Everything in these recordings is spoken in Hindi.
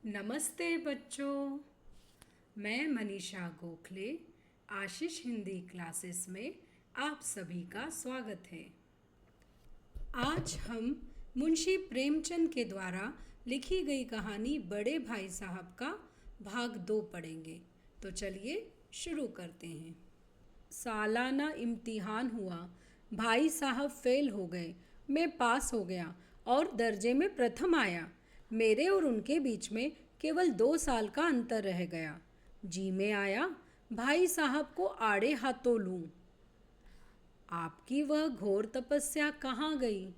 नमस्ते बच्चों। मैं मनीषा गोखले आशीष हिंदी क्लासेस में आप सभी का स्वागत है। आज हम मुंशी प्रेमचंद के द्वारा लिखी गई कहानी बड़े भाई साहब का भाग 2 पढ़ेंगे। तो चलिए शुरू करते हैं। सालाना इम्तिहान हुआ। भाई साहब फेल हो गए। मैं पास हो गया और दर्जे में प्रथम आया। मेरे और उनके बीच में केवल 2 साल का अंतर रह गया। जी में आया भाई साहब को आड़े हाथों लूं। आपकी वह घोर तपस्या कहाँ गई?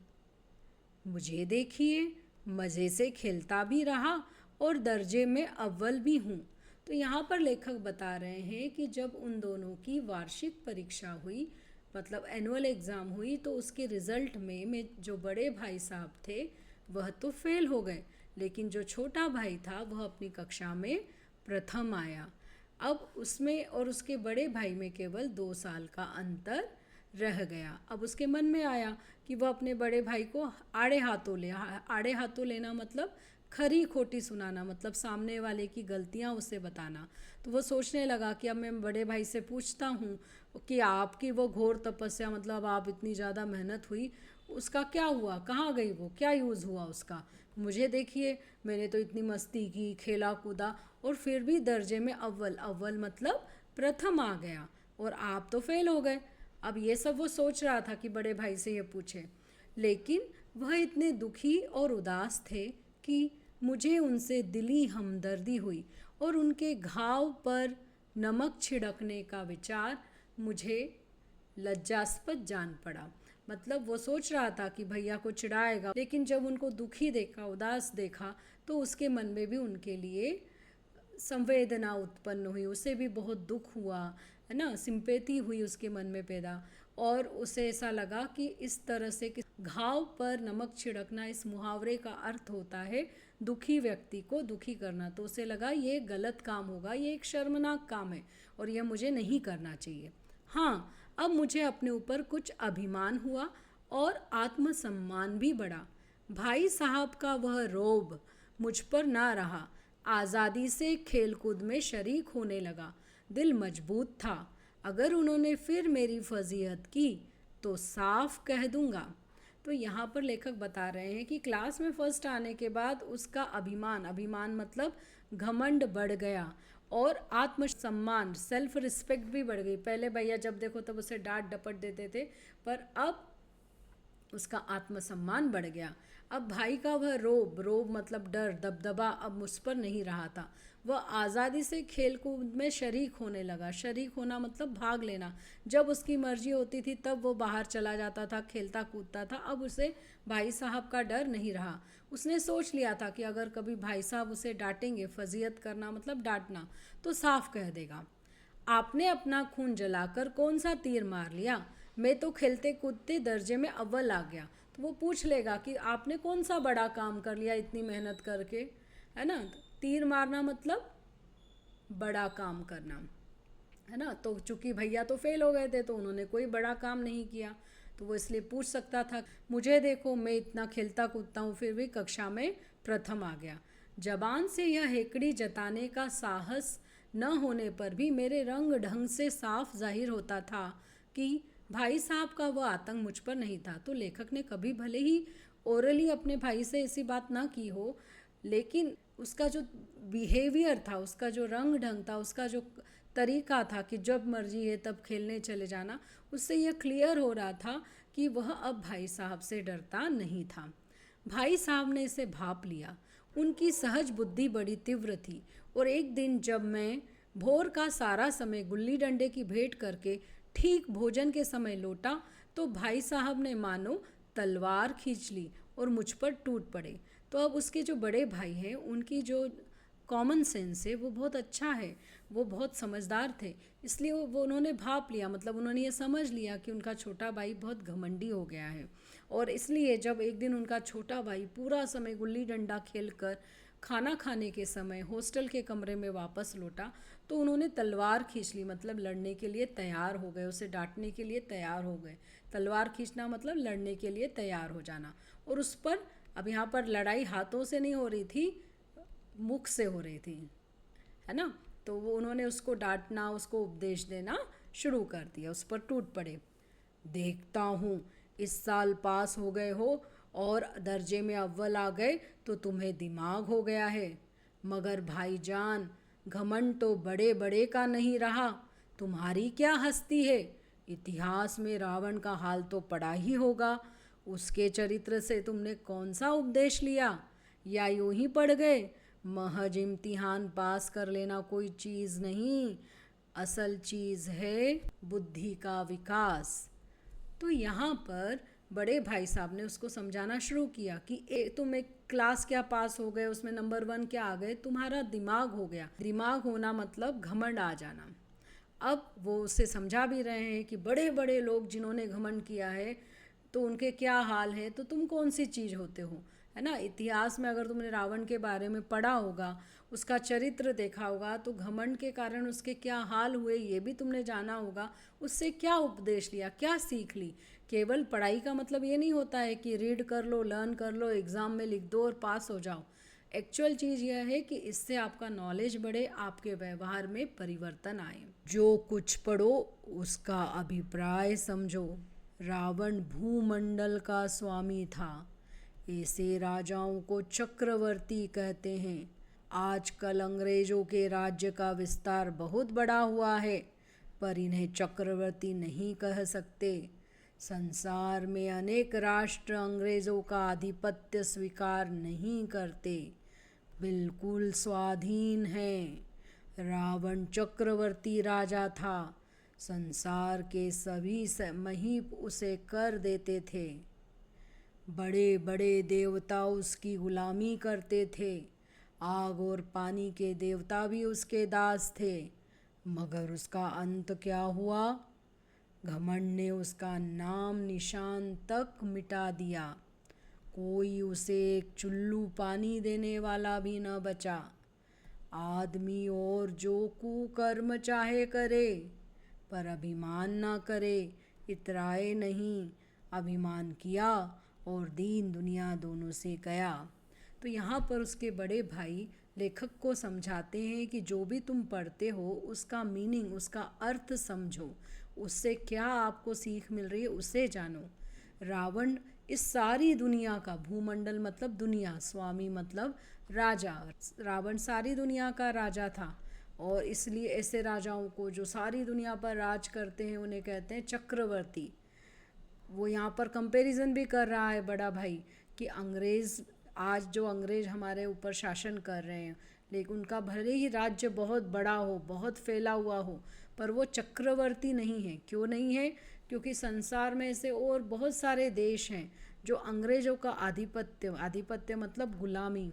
मुझे देखिए, मज़े से खेलता भी रहा और दर्जे में अव्वल भी हूँ। तो यहाँ पर लेखक बता रहे हैं कि जब उन दोनों की वार्षिक परीक्षा हुई, मतलब एनुअल एग्ज़ाम हुई, तो उसके रिज़ल्ट में जो बड़े भाई साहब थे वह तो फेल हो गए, लेकिन जो छोटा भाई था वह अपनी कक्षा में प्रथम आया। अब उसमें और उसके बड़े भाई में केवल 2 साल का अंतर रह गया। अब उसके मन में आया कि वह अपने बड़े भाई को आड़े हाथों लेना मतलब खरी खोटी सुनाना, मतलब सामने वाले की गलतियां उसे बताना। तो वो सोचने लगा कि अब मैं बड़े भाई से पूछता हूँ कि आपकी वो घोर तपस्या, मतलब आप इतनी ज़्यादा मेहनत हुई, उसका क्या हुआ, कहाँ गई वो, क्या यूज़ हुआ उसका? मुझे देखिए, मैंने तो इतनी मस्ती की, खेला कूदा और फिर भी दर्जे में अव्वल मतलब प्रथम आ गया, और आप तो फेल हो गए। अब ये सब वो सोच रहा था कि बड़े भाई से ये पूछे, लेकिन वह इतने दुखी और उदास थे कि मुझे उनसे दिली हमदर्दी हुई और उनके घाव पर नमक छिड़कने का विचार मुझे लज्जास्पद जान पड़ा। मतलब वो सोच रहा था कि भैया को चिढ़ाएगा, लेकिन जब उनको दुखी देखा, उदास देखा, तो उसके मन में भी उनके लिए संवेदना उत्पन्न हुई। उसे भी बहुत दुख हुआ, है ना, सिंपैथी हुई उसके मन में पैदा, और उसे ऐसा लगा कि इस तरह से कि घाव पर नमक छिड़कना, इस मुहावरे का अर्थ होता है दुखी व्यक्ति को दुखी करना। तो उसे लगा ये गलत काम होगा, ये एक शर्मनाक काम है और यह मुझे नहीं करना चाहिए। हाँ, अब मुझे अपने ऊपर कुछ अभिमान हुआ और आत्मसम्मान भी बढ़ा। भाई साहब का वह रोब मुझ पर ना रहा। आज़ादी से खेलकूद में शरीक होने लगा। दिल मजबूत था। अगर उन्होंने फिर मेरी फजीहत की तो साफ कह दूंगा। तो यहाँ पर लेखक बता रहे हैं कि क्लास में फर्स्ट आने के बाद उसका अभिमान मतलब घमंड बढ़ गया और आत्मसम्मान, सेल्फ रिस्पेक्ट भी बढ़ गई। पहले भैया जब देखो तब उसे डांट डपट देते थे, पर अब उसका आत्मसम्मान बढ़ गया। अब भाई का वह रोब मतलब डर, दबदबा अब मुझ पर नहीं रहा था। वह आज़ादी से खेलकूद में शरीक होने लगा। शरीक होना मतलब भाग लेना। जब उसकी मर्जी होती थी तब वो बाहर चला जाता था, खेलता कूदता था। अब उसे भाई साहब का डर नहीं रहा। उसने सोच लिया था कि अगर कभी भाई साहब उसे डांटेंगे, फजीहत करना मतलब डांटना, तो साफ कह देगा, आपने अपना खून जलाकर कौन सा तीर मार लिया? मैं तो खेलते कूदते दर्जे में अव्वल आ गया। तो वो पूछ लेगा कि आपने कौन सा बड़ा काम कर लिया इतनी मेहनत करके, है ना। तीर मारना मतलब बड़ा काम करना, है ना। तो चूंकि भैया तो फेल हो गए थे तो उन्होंने कोई बड़ा काम नहीं किया, तो वो इसलिए पूछ सकता था, मुझे देखो मैं इतना खेलता कूदता हूँ फिर भी कक्षा में प्रथम आ गया। जबान से यह हेकड़ी जताने का साहस न होने पर भी मेरे रंग ढंग से साफ जाहिर होता था कि भाई साहब का वह आतंक मुझ पर नहीं था। तो लेखक ने कभी भले ही ओरली अपने भाई से ऐसी बात ना की हो, लेकिन उसका जो बिहेवियर था, उसका जो रंग ढंग था, उसका जो तरीका था कि जब मर्जी है तब खेलने चले जाना, उससे यह क्लियर हो रहा था कि वह अब भाई साहब से डरता नहीं था। भाई साहब ने इसे भाप लिया। उनकी सहज बुद्धि बड़ी तीव्र थी, और एक दिन जब मैं भोर का सारा समय गुल्ली डंडे की भेंट करके ठीक भोजन के समय लौटा, तो भाई साहब ने मानो तलवार खींच ली और मुझ पर टूट पड़े। तो अब उसके जो बड़े भाई हैं उनकी जो कॉमन सेंस है वो बहुत अच्छा है, वो बहुत समझदार थे, इसलिए वो उन्होंने भाप लिया, मतलब उन्होंने ये समझ लिया कि उनका छोटा भाई बहुत घमंडी हो गया है। और इसलिए जब एक दिन उनका छोटा भाई पूरा समय गुल्ली डंडा खेलकर खाना खाने के समय हॉस्टल के कमरे में वापस लौटा, तो उन्होंने तलवार खींच ली, मतलब लड़ने के लिए तैयार हो गए, उसे डांटने के लिए तैयार हो गए। तलवार खींचना मतलब लड़ने के लिए तैयार हो जाना। और उस पर, अब यहाँ पर लड़ाई हाथों से नहीं हो रही थी, मुख से हो रही थी, है ना। तो वो उन्होंने उसको डांटना, उसको उपदेश देना शुरू कर दिया, उस पर टूट पड़े। देखता हूँ इस साल पास हो गए हो और दर्जे में अव्वल आ गए तो तुम्हें दिमाग हो गया है, मगर भाईजान घमंड तो बड़े बड़े का नहीं रहा, तुम्हारी क्या हस्ती है। इतिहास में रावण का हाल तो पढ़ा ही होगा, उसके चरित्र से तुमने कौन सा उपदेश लिया, या यूं ही पढ़ गए। महज इम्तिहान पास कर लेना कोई चीज़ नहीं, असल चीज़ है बुद्धि का विकास। तो यहाँ पर बड़े भाई साहब ने उसको समझाना शुरू किया कि तुम एक क्लास क्या पास हो गए, उसमें नंबर 1 क्या आ गए, तुम्हारा दिमाग हो गया। दिमाग होना मतलब घमंड आ जाना। अब वो उससे समझा भी रहे हैं कि बड़े बड़े लोग जिन्होंने घमंड किया है तो उनके क्या हाल है, तो तुम कौन सी चीज़ होते हो, है ना। इतिहास में अगर तुमने रावण के बारे में पढ़ा होगा, उसका चरित्र देखा होगा, तो घमंड के कारण उसके क्या हाल हुए ये भी तुमने जाना होगा। उससे क्या उपदेश लिया, क्या सीख ली। केवल पढ़ाई का मतलब ये नहीं होता है कि रीड कर लो, लर्न कर लो, एग्ज़ाम में लिख दो और पास हो जाओ। एक्चुअल चीज़ यह है कि इससे आपका नॉलेज बढ़े, आपके व्यवहार में परिवर्तन आए। जो कुछ पढ़ो उसका अभिप्राय समझो। रावण भूमंडल का स्वामी था, ऐसे राजाओं को चक्रवर्ती कहते हैं। आजकल अंग्रेजों के राज्य का विस्तार बहुत बड़ा हुआ है, पर इन्हें चक्रवर्ती नहीं कह सकते। संसार में अनेक राष्ट्र अंग्रेजों का आधिपत्य स्वीकार नहीं करते, बिल्कुल स्वाधीन हैं। रावण चक्रवर्ती राजा था, संसार के सभी महीप उसे कर देते थे। बड़े बड़े देवता उसकी गुलामी करते थे, आग और पानी के देवता भी उसके दास थे। मगर उसका अंत क्या हुआ, घमंड ने उसका नाम निशान तक मिटा दिया। कोई उसे एक चुल्लू पानी देने वाला भी न बचा। आदमी और जो कुकर्म चाहे करे, पर अभिमान ना करे, इतराए नहीं। अभिमान किया और दीन दुनिया दोनों से गया। तो यहाँ पर उसके बड़े भाई लेखक को समझाते हैं कि जो भी तुम पढ़ते हो उसका मीनिंग, उसका अर्थ समझो, उससे क्या आपको सीख मिल रही है उसे जानो। रावण इस सारी दुनिया का, भूमंडल मतलब दुनिया, स्वामी मतलब राजा, रावण सारी दुनिया का राजा था। और इसलिए ऐसे राजाओं को जो सारी दुनिया पर राज करते हैं उन्हें कहते हैं चक्रवर्ती। वो यहाँ पर कंपैरिजन भी कर रहा है बड़ा भाई कि अंग्रेज़, आज जो अंग्रेज हमारे ऊपर शासन कर रहे हैं, लेकिन उनका भले ही राज्य बहुत बड़ा हो, बहुत फैला हुआ हो, पर वो चक्रवर्ती नहीं है। क्यों नहीं है? क्योंकि संसार में ऐसे और बहुत सारे देश हैं जो अंग्रेज़ों का आधिपत्य, आधिपत्य मतलब गुलामी,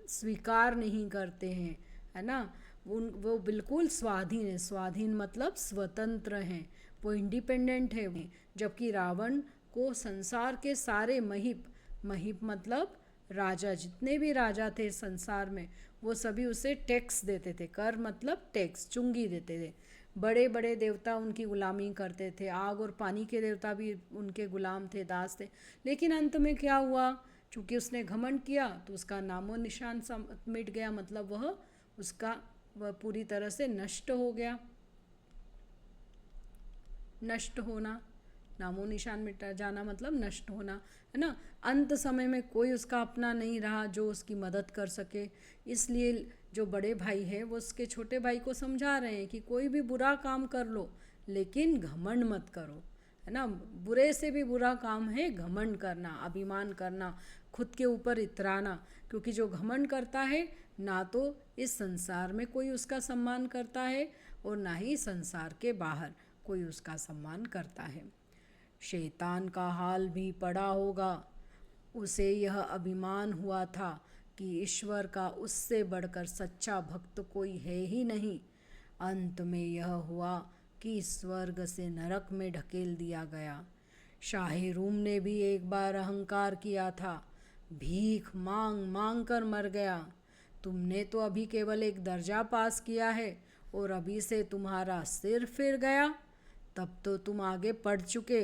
स्वीकार नहीं करते हैं, है ना। वो बिल्कुल स्वाधीन है। स्वाधीन मतलब स्वतंत्र हैं, वो इंडिपेंडेंट है। जबकि रावण को संसार के सारे महीप, महीप मतलब राजा, जितने भी राजा थे संसार में, वो सभी उसे टैक्स देते थे। कर मतलब टैक्स, चुंगी देते थे। बड़े बड़े देवता उनकी गुलामी करते थे, आग और पानी के देवता भी उनके गुलाम थे, दास थे। लेकिन अंत में क्या हुआ, चूँकि उसने घमंड किया तो उसका नामो निशान मिट गया, मतलब वह पूरी तरह से नष्ट हो गया। नष्ट होना, नामो निशान मिट जाना मतलब नष्ट होना, है ना। अंत समय में कोई उसका अपना नहीं रहा जो उसकी मदद कर सके। इसलिए जो बड़े भाई है वो उसके छोटे भाई को समझा रहे हैं कि कोई भी बुरा काम कर लो लेकिन घमंड मत करो, है ना। बुरे से भी बुरा काम है घमंड करना, अभिमान करना, खुद के ऊपर इतराना। क्योंकि जो घमंड करता है ना तो इस संसार में कोई उसका सम्मान करता है और ना ही संसार के बाहर कोई उसका सम्मान करता है। शैतान का हाल भी पड़ा होगा, उसे यह अभिमान हुआ था कि ईश्वर का उससे बढ़कर सच्चा भक्त कोई है ही नहीं। अंत में यह हुआ कि स्वर्ग से नरक में ढकेल दिया गया। शाही रूम ने भी एक बार अहंकार किया था, भीख मांग मांग कर मर गया। तुमने तो अभी केवल एक दर्जा पास किया है और अभी से तुम्हारा सिर फिर गया, तब तो तुम आगे पढ़ चुके।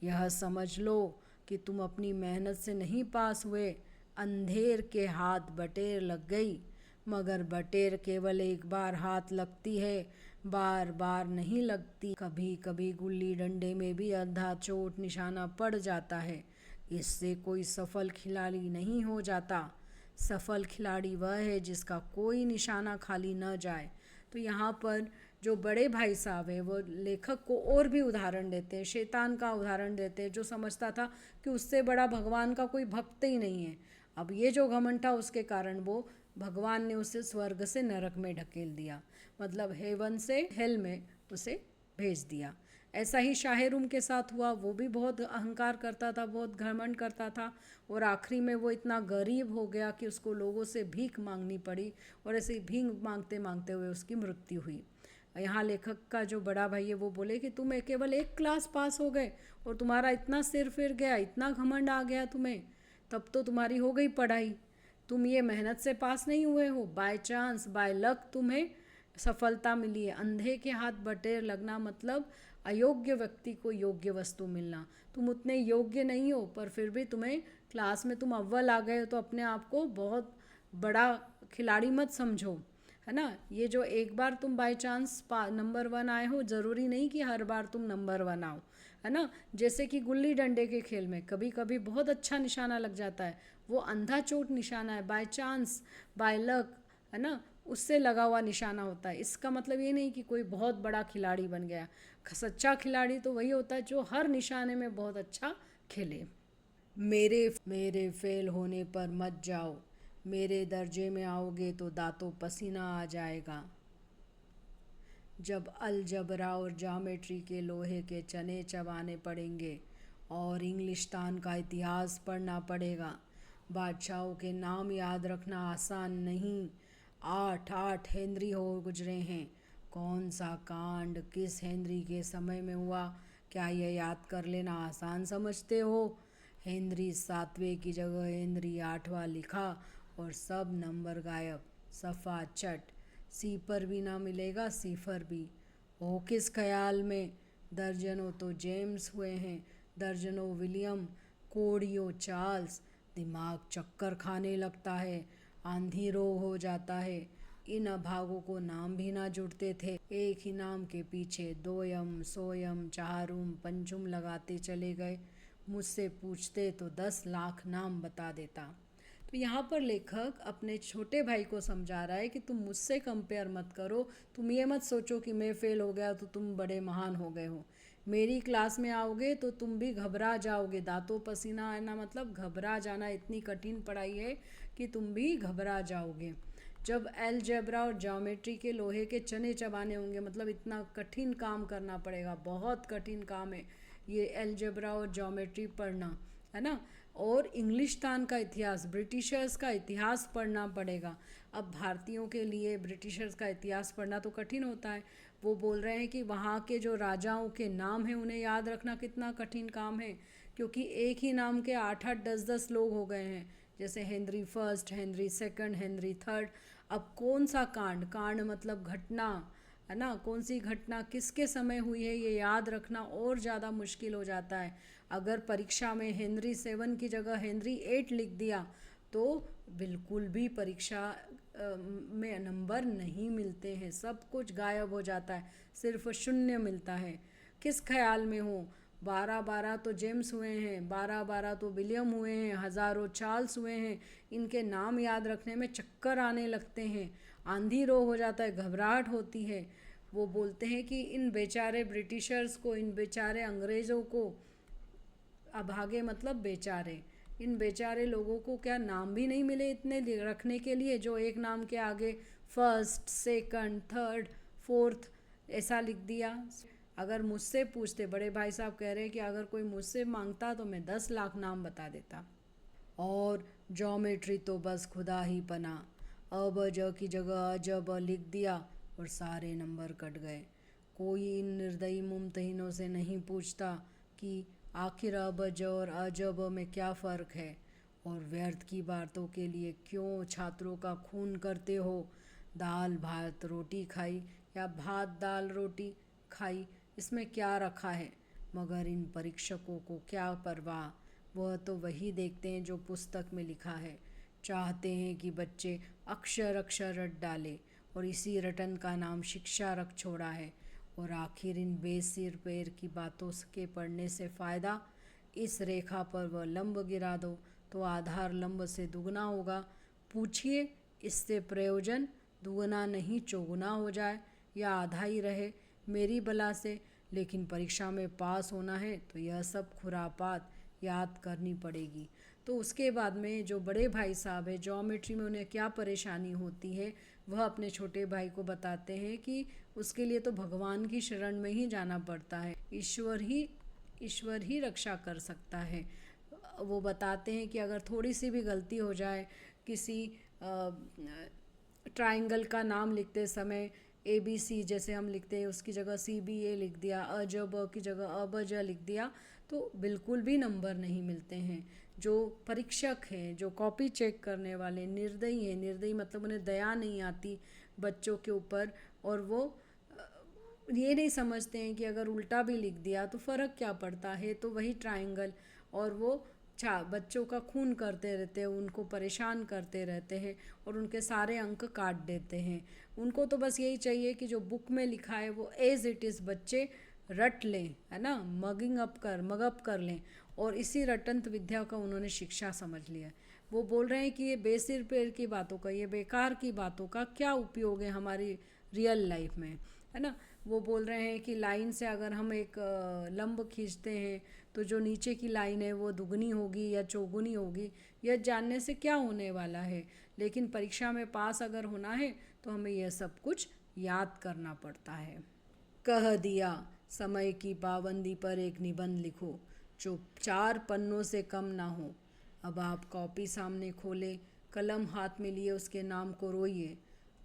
यह समझ लो कि तुम अपनी मेहनत से नहीं पास हुए, अंधेर के हाथ बटेर लग गई। मगर बटेर केवल एक बार हाथ लगती है, बार बार नहीं लगती। कभी कभी गुल्ली डंडे में भी आधा चोट निशाना पड़ जाता है। इससे कोई सफल खिलाड़ी नहीं हो जाता। सफल खिलाड़ी वह है जिसका कोई निशाना खाली न जाए। तो यहाँ पर जो बड़े भाई साहब हैं वो लेखक को और भी उदाहरण देते हैं, शैतान का उदाहरण देते हैं, जो समझता था कि उससे बड़ा भगवान का कोई भक्त ही नहीं है। अब ये जो घमंड था उसके कारण वो भगवान ने उसे स्वर्ग से नरक में ढकेल दिया, मतलब हेवन से हेल में उसे भेज दिया। ऐसा ही शाहरुम के साथ हुआ। वो भी बहुत अहंकार करता था, बहुत घमंड करता था, और आखिरी में वो इतना गरीब हो गया कि उसको लोगों से भीख मांगनी पड़ी, और ऐसे ही भीख मांगते मांगते हुए उसकी मृत्यु हुई। यहाँ लेखक का जो बड़ा भाई है वो बोले कि तुम केवल एक क्लास पास हो गए और तुम्हारा इतना सिर फिर गया, इतना घमंड आ गया तुम्हें, तब तो तुम्हारी हो गई पढ़ाई। तुम ये मेहनत से पास नहीं हुए हो, बाय चांस बाय लक तुम्हें सफलता मिली है। अंधे के हाथ बटेर लगना मतलब अयोग्य व्यक्ति को योग्य वस्तु मिलना। तुम उतने योग्य नहीं हो, पर फिर भी तुम्हें क्लास में तुम अव्वल आ गए हो, तो अपने आप को बहुत बड़ा खिलाड़ी मत समझो, है ना। ये जो एक बार तुम बाय चांस नंबर 1 आए हो, ज़रूरी नहीं कि हर बार तुम नंबर 1 आओ, है ना। जैसे कि गुल्ली डंडे के खेल में कभी कभी बहुत अच्छा निशाना लग जाता है, वो अंधा चोट निशाना है, बाय चांस बाय लक, है ना, उससे लगा हुआ निशाना होता है। इसका मतलब ये नहीं कि कोई बहुत बड़ा खिलाड़ी बन गया। सच्चा खिलाड़ी तो वही होता है जो हर निशाने में बहुत अच्छा खेले। मेरे मेरे फेल होने पर मत जाओ, मेरे दर्जे में आओगे तो दांतों पसीना आ जाएगा। जब अलजबरा और ज्योमेट्री के लोहे के चने चबाने पड़ेंगे और इंग्लिस्तान का इतिहास पढ़ना पड़ेगा। बादशाहों के नाम याद रखना आसान नहीं। 8 हेनरी हो गुजरे हैं। कौन सा कांड किस हेनरी के समय में हुआ, क्या यह याद कर लेना आसान समझते हो? हेनरी 7वें की जगह हेनरी 8वां लिखा और सब नंबर गायब, सफ़ा चट। सीपर भी ना मिलेगा, सीफर भी हो किस ख्याल में। दर्जनों तो जेम्स हुए हैं, दर्जनों विलियम, कोड़ियों चार्ल्स। दिमाग चक्कर खाने लगता है, आंधी रोग हो जाता है। इन अभागों को नाम भी ना जुड़ते थे। एक ही नाम के पीछे दोयम सोयम चारुम पंचुम लगाते चले गए। मुझसे पूछते तो 10 लाख नाम बता देता। तो यहाँ पर लेखक अपने छोटे भाई को समझा रहा है कि तुम मुझसे कंपेयर मत करो। तुम ये मत सोचो कि मैं फेल हो गया तो तुम बड़े महान हो गए हो। मेरी क्लास में आओगे तो तुम भी घबरा जाओगे। दांतों पसीना आना मतलब घबरा जाना, इतनी कठिन पढ़ाई है कि तुम भी घबरा जाओगे। जब अलजेब्रा और ज्योमेट्री के लोहे के चने चबाने होंगे, मतलब इतना कठिन काम करना पड़ेगा, बहुत कठिन काम है ये अलजेब्रा और ज्योमेट्री पढ़ना, है ना। और इंग्लिस्तान का इतिहास, ब्रिटिशर्स का इतिहास पढ़ना पड़ेगा। अब भारतीयों के लिए ब्रिटिशर्स का इतिहास पढ़ना तो कठिन होता है। वो बोल रहे हैं कि वहाँ के जो राजाओं के नाम हैं उन्हें याद रखना कितना कठिन काम है, क्योंकि एक ही नाम के 8-8 10-10 लोग हो गए हैं, जैसे Henry first, Henry second, Henry third. अब कौन सा कांड, कांड मतलब घटना, है ना, कौन सी घटना किसके समय हुई है ये याद रखना और ज़्यादा मुश्किल हो जाता है। अगर परीक्षा में हेनरी 7 की जगह हेनरी 8 लिख दिया तो बिल्कुल भी परीक्षा में नंबर नहीं मिलते हैं, सब कुछ गायब हो जाता है, सिर्फ शून्य मिलता है। किस ख्याल में हो? 12-12 तो जेम्स हुए हैं, 12-12 तो विलियम हुए हैं, हज़ारों चार्ल्स हुए हैं। इनके नाम याद रखने में चक्कर आने लगते हैं, आंधी रोग हो जाता है, घबराहट होती है। वो बोलते हैं कि इन बेचारे ब्रिटिशर्स को, इन बेचारे अंग्रेज़ों को, अभागे मतलब बेचारे, इन बेचारे लोगों को क्या नाम भी नहीं मिले इतने रखने के लिए, जो एक नाम के आगे फर्स्ट, सेकंड, थर्ड, फोर्थ ऐसा लिख दिया। अगर मुझसे पूछते, बड़े भाई साहब कह रहे हैं कि अगर कोई मुझसे मांगता तो मैं 10 लाख नाम बता देता। और ज्योमेट्री तो बस खुदा ही पना, अब ज की जगह अजब लिख दिया और सारे नंबर कट गए। कोई इन निर्दयी मुमतहिनों से नहीं पूछता कि आखिर अब ज और अजब में क्या फ़र्क है, और व्यर्थ की बातों के लिए क्यों छात्रों का खून करते हो। दाल भात रोटी खाई या भात दाल रोटी खाई, इसमें क्या रखा है। मगर इन परीक्षकों को क्या परवाह, वह तो वही देखते हैं जो पुस्तक में लिखा है। चाहते हैं कि बच्चे अक्षर अक्षर रट डाले और इसी रटन का नाम शिक्षा रख छोड़ा है। और आखिर इन बेसिर पैर की बातों के पढ़ने से फ़ायदा, इस रेखा पर वह लंब गिरा दो तो आधार लंब से दुगना होगा। पूछिए इससे प्रयोजन दुगना नहीं चौगुना हो जाए या आधा ही रहे मेरी बला से। लेकिन परीक्षा में पास होना है तो यह सब खुरापात याद करनी पड़ेगी। तो उसके बाद में जो बड़े भाई साहब है, ज्योमेट्री में उन्हें क्या परेशानी होती है वह अपने छोटे भाई को बताते हैं कि उसके लिए तो भगवान की शरण में ही जाना पड़ता है, ईश्वर ही रक्षा कर सकता है। वो बताते हैं कि अगर थोड़ी सी भी गलती हो जाए, किसी ट्राइंगल का नाम लिखते समय ABC जैसे हम लिखते हैं उसकी जगह CBA लिख दिया, अज ब की जगह अबज लिख दिया, तो बिल्कुल भी नंबर नहीं मिलते हैं। जो परीक्षक हैं, जो कॉपी चेक करने वाले निर्दयी हैं, निर्दयी मतलब उन्हें दया नहीं आती बच्चों के ऊपर, और वो ये नहीं समझते हैं कि अगर उल्टा भी लिख दिया तो फ़र्क क्या पड़ता है, तो वही ट्राइंगल, और वो बच्चों का खून करते रहते हैं, उनको परेशान करते रहते हैं और उनके सारे अंक काट देते हैं। उनको तो बस यही चाहिए कि जो बुक में लिखा है वो एज इट इज़ बच्चे रट लें, है ना, मगअप कर लें, और इसी रटंत विद्या का उन्होंने शिक्षा समझ लिया। वो बोल रहे हैं कि ये बेसिर पैर की बातों का, ये बेकार की बातों का क्या उपयोग है हमारी रियल लाइफ में, है ना। वो बोल रहे हैं कि लाइन से अगर हम एक लंब खींचते हैं तो जो नीचे की लाइन है वो दुगनी होगी या चौगुनी होगी, यह जानने से क्या होने वाला है। लेकिन परीक्षा में पास अगर होना है तो हमें यह सब कुछ याद करना पड़ता है। कह दिया समय की पाबंदी पर एक निबंध लिखो जो 4 पन्नों से कम ना हो। अब आप कॉपी सामने खोले, कलम हाथ में लिए उसके नाम को रोइए।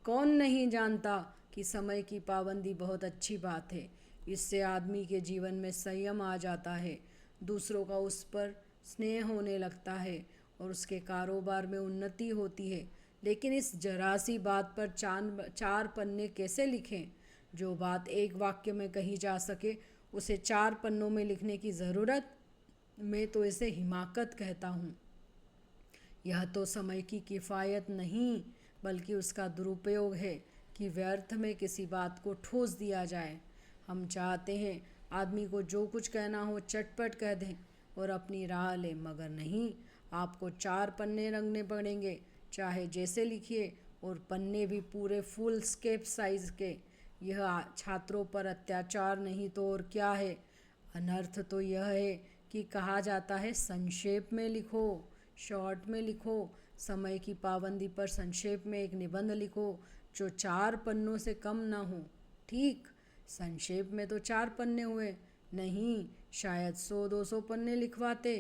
कौन नहीं जानता कि समय की पाबंदी बहुत अच्छी बात है। इससे आदमी के जीवन में संयम आ जाता है, दूसरों का उस पर स्नेह होने लगता है और उसके कारोबार में उन्नति होती है। लेकिन इस जरा सी बात पर 4 पन्ने कैसे लिखें? जो बात एक वाक्य में कही जा सके उसे 4 पन्नों में लिखने की ज़रूरत, मैं तो इसे हिमाकत कहता हूँ। यह तो समय की किफ़ायत नहीं बल्कि उसका दुरुपयोग है कि व्यर्थ में किसी बात को ठोस दिया जाए। हम चाहते हैं आदमी को जो कुछ कहना हो चटपट कह दें और अपनी राह लें, मगर नहीं, आपको 4 पन्ने रंगने पड़ेंगे, चाहे जैसे लिखिए, और पन्ने भी पूरे फुल स्केप साइज़ के। यह छात्रों पर अत्याचार नहीं तो और क्या है। अनर्थ तो यह है कि कहा जाता है संक्षेप में लिखो, शॉर्ट में लिखो। समय की पाबंदी पर संक्षेप में एक निबंध लिखो जो 4 पन्नों से कम ना हो। ठीक, संक्षेप में तो 4 पन्ने हुए, नहीं शायद 100-200 पन्ने लिखवाते।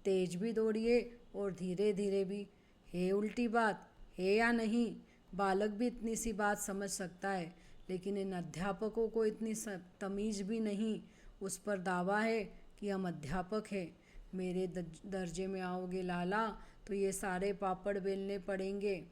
तेज भी दौड़िए और धीरे धीरे भी। है उल्टी बात, है या नहीं? बालक भी इतनी सी बात समझ सकता है, लेकिन इन अध्यापकों को इतनी तमीज़ भी नहीं। उस पर दावा है कि हम अध्यापक हैं। मेरे दर्जे में आओगे लाला तो ये सारे पापड़ बेलने पड़ेंगे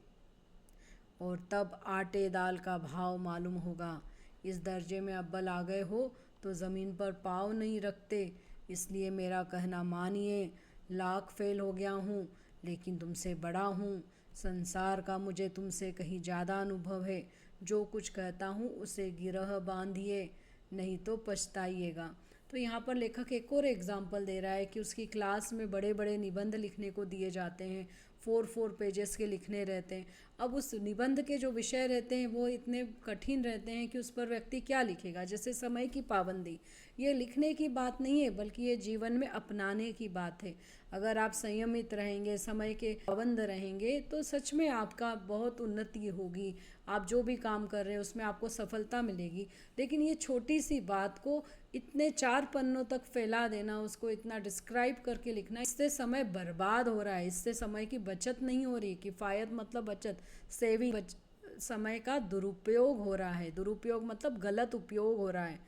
और तब आटे दाल का भाव मालूम होगा। इस दर्जे में अव्वल आ गए हो तो ज़मीन पर पाँव नहीं रखते, इसलिए मेरा कहना मानिए। लाख फेल हो गया हूँ लेकिन तुमसे बड़ा हूँ। संसार का मुझे तुमसे कहीं ज़्यादा अनुभव है। जो कुछ कहता हूँ उसे गिरह बांधिए, नहीं तो पछताइएगा। तो यहाँ पर लेखक एक और एग्जाम्पल दे रहा है कि उसकी क्लास में बड़े बड़े निबंध लिखने को दिए जाते हैं, 4 पेजेस के लिखने रहते हैं। अब उस निबंध के जो विषय रहते हैं वो इतने कठिन रहते हैं कि उस पर व्यक्ति क्या लिखेगा। जैसे समय की पाबंदी, ये लिखने की बात नहीं है बल्कि ये जीवन में अपनाने की बात है। अगर आप संयमित रहेंगे, समय के पाबंद रहेंगे, तो सच में आपका बहुत उन्नति होगी। आप जो भी काम कर रहे हैं उसमें आपको सफलता मिलेगी। लेकिन ये छोटी सी बात को इतने 4 पन्नों तक फैला देना, उसको इतना डिस्क्राइब करके लिखना, इससे समय बर्बाद हो रहा है, इससे समय की बचत नहीं हो रही। किफ़ायत मतलब बचत, सेविंग, समय का दुरुपयोग हो रहा है। दुरुपयोग मतलब गलत उपयोग हो रहा है।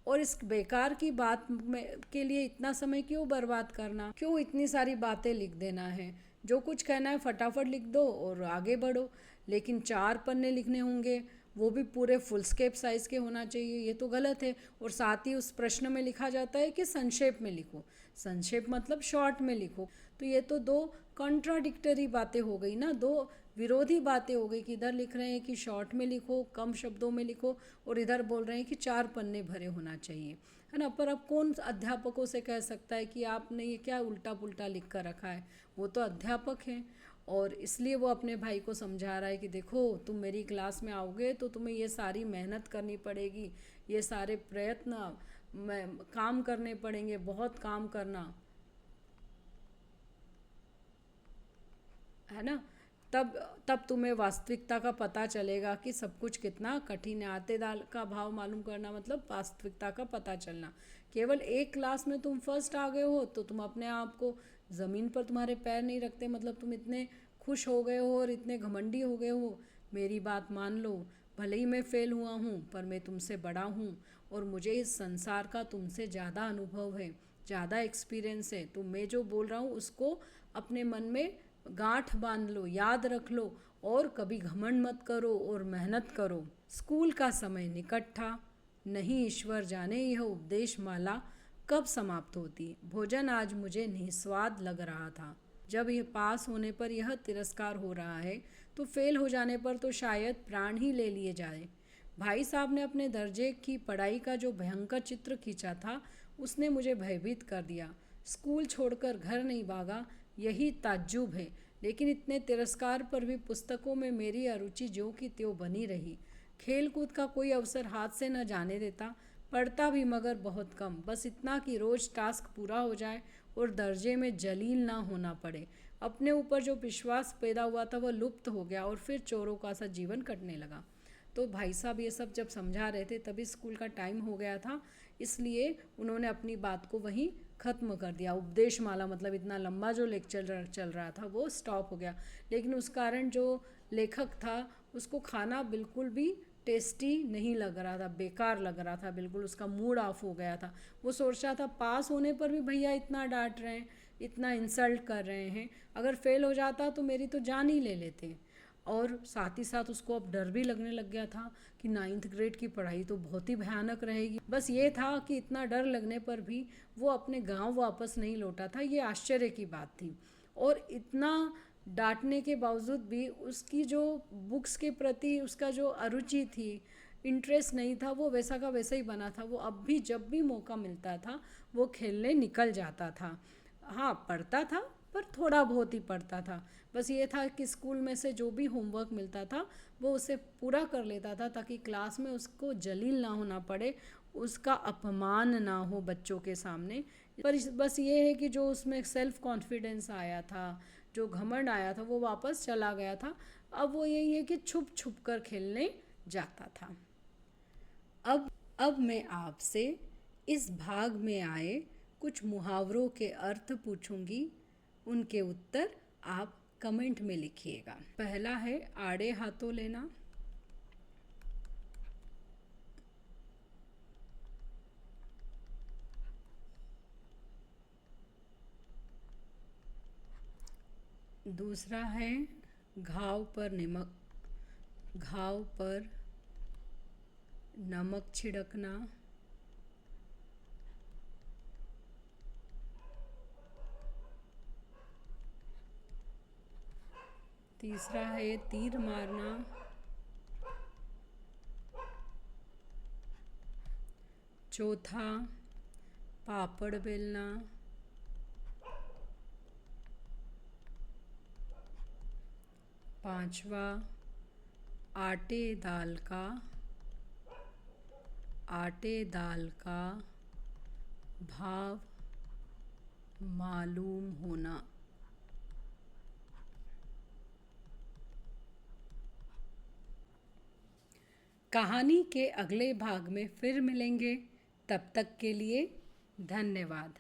और इस बेकार की बात में के लिए इतना समय क्यों बर्बाद करना, क्यों इतनी सारी बातें लिख देना है। जो कुछ कहना है फटाफट लिख दो और आगे बढ़ो। लेकिन 4 पन्ने लिखने होंगे वो भी पूरे फुल स्केप साइज़ के होना चाहिए, ये तो गलत है। और साथ ही उस प्रश्न में लिखा जाता है कि संक्षेप में लिखो। संक्षेप मतलब शॉर्ट में लिखो। तो ये तो दो कॉन्ट्राडिक्टरी बातें हो गई ना, दो विरोधी बातें हो गई कि इधर लिख रहे हैं कि शॉर्ट में लिखो, कम शब्दों में लिखो, और इधर बोल रहे हैं कि 4 पन्ने भरे होना चाहिए, है ना। पर अब कौन अध्यापकों से कह सकता है कि आपने ये क्या उल्टा पुल्टा लिख कर रखा है। वो तो अध्यापक हैं, और इसलिए वो अपने भाई को समझा रहा है कि देखो, तुम मेरी क्लास में आओगे तो तुम्हें ये सारी मेहनत करनी पड़ेगी, ये सारे प्रयत्न काम करने पड़ेंगे, बहुत काम करना, है ना। तब तब तुम्हें वास्तविकता का पता चलेगा कि सब कुछ कितना कठिन है। आते दाल का भाव मालूम करना मतलब वास्तविकता का पता चलना। केवल एक क्लास में तुम फर्स्ट आ गए हो तो तुम अपने आप को ज़मीन पर तुम्हारे पैर नहीं रखते, मतलब तुम इतने खुश हो गए हो और इतने घमंडी हो गए हो। मेरी बात मान लो, भले ही मैं फेल हुआ हूँ पर मैं तुमसे बड़ा हूँ, और मुझे इस संसार का तुमसे ज़्यादा अनुभव है, ज़्यादा एक्सपीरियंस है। तो मैं जो बोल रहा हूँ उसको अपने मन में गांठ बांध लो, याद रख लो, और कभी घमंड मत करो और मेहनत करो। स्कूल का समय निकट था, नहीं ईश्वर जाने यह उपदेश माला कब समाप्त होती। भोजन आज मुझे निस्वाद लग रहा था। जब यह पास होने पर यह तिरस्कार हो रहा है तो फेल हो जाने पर तो शायद प्राण ही ले लिए जाए। भाई साहब ने अपने दर्जे की पढ़ाई का जो भयंकर चित्र खींचा था उसने मुझे भयभीत कर दिया। स्कूल छोड़कर घर नहीं भागा, यही ताज्जुब है। लेकिन इतने तिरस्कार पर भी पुस्तकों में मेरी अरुचि ज्यों की त्यों बनी रही। खेल कूद का कोई अवसर हाथ से न जाने देता, पढ़ता भी मगर बहुत कम, बस इतना कि रोज़ टास्क पूरा हो जाए और दर्जे में जलील ना होना पड़े। अपने ऊपर जो विश्वास पैदा हुआ था वह लुप्त हो गया और फिर चोरों का सा जीवन कटने लगा। तो भाई साहब ये सब जब समझा रहे थे तभी स्कूल का टाइम हो गया था, इसलिए उन्होंने अपनी बात को वहीं ख़त्म कर दिया। उपदेश माला मतलब इतना लंबा जो लेक्चर चल रहा था वो स्टॉप हो गया। लेकिन उस कारण जो लेखक था उसको खाना बिल्कुल भी टेस्टी नहीं लग रहा था, बेकार लग रहा था, बिल्कुल उसका मूड ऑफ हो गया था। वो सोच रहा था पास होने पर भी भैया इतना डांट रहे हैं, इतना इंसल्ट कर रहे हैं, अगर फेल हो जाता तो मेरी तो जान ही ले लेते। और साथ ही साथ उसको अब डर भी लगने लग गया था कि 9th ग्रेड की पढ़ाई तो बहुत ही भयानक रहेगी। बस ये था कि इतना डर लगने पर भी वो अपने गांव वापस नहीं लौटा था, ये आश्चर्य की बात थी। और इतना डांटने के बावजूद भी उसकी जो बुक्स के प्रति उसका जो अरुचि थी, इंटरेस्ट नहीं था, वो वैसा का वैसा ही बना था। वो अब भी जब भी मौका मिलता था वो खेलने निकल जाता था। हाँ, पढ़ता था पर थोड़ा बहुत ही पढ़ता था। बस ये था कि स्कूल में से जो भी होमवर्क मिलता था वो उसे पूरा कर लेता था ताकि क्लास में उसको जलील ना होना पड़े, उसका अपमान ना हो बच्चों के सामने। पर बस ये है कि जो उसमें सेल्फ कॉन्फिडेंस आया था, जो घमंड आया था, वो वापस चला गया था। अब वो यही है कि छुप छुप कर खेलने जाता था। अब मैं आपसे इस भाग में आए कुछ मुहावरों के अर्थ पूछूंगी, उनके उत्तर आप कमेंट में लिखिएगा। पहला है आड़े हाथों लेना। दूसरा है घाव पर नमक छिड़कना। तीसरा है तीर मारना। चौथा पापड़ बेलना। पांचवा आटे दाल का भाव मालूम होना। कहानी के अगले भाग में फिर मिलेंगे, तब तक के लिए धन्यवाद।